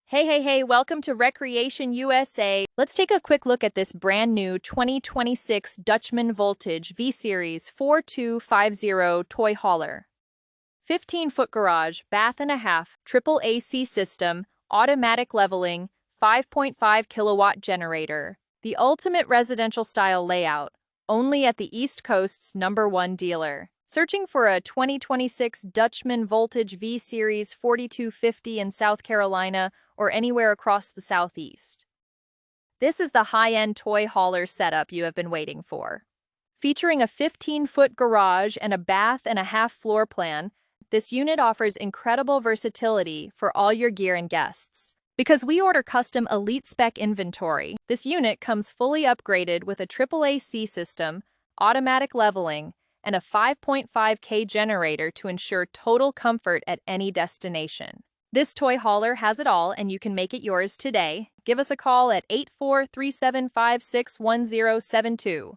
Hey, welcome to Recreation USA. Let's take a quick look at this brand new 2026 Dutchman Voltage V-Series 4250 toy hauler. 15-foot garage, bath and a half, triple AC system, automatic leveling, 5.5 kilowatt generator. The ultimate residential style layout, only at the East Coast's #1 dealer. Searching for a 2026 Dutchman Voltage V-Series 4250 in South Carolina or anywhere across the Southeast? This is the high-end toy hauler setup you have been waiting for. Featuring a 15-foot garage and a bath and a half floor plan, this unit offers incredible versatility for all your gear and guests. Because we order custom elite spec inventory, this unit comes fully upgraded with a triple AC system, automatic leveling, and a 5.5K generator to ensure total comfort at any destination. This toy hauler has it all, and you can make it yours today. Give us a call at 8437561072.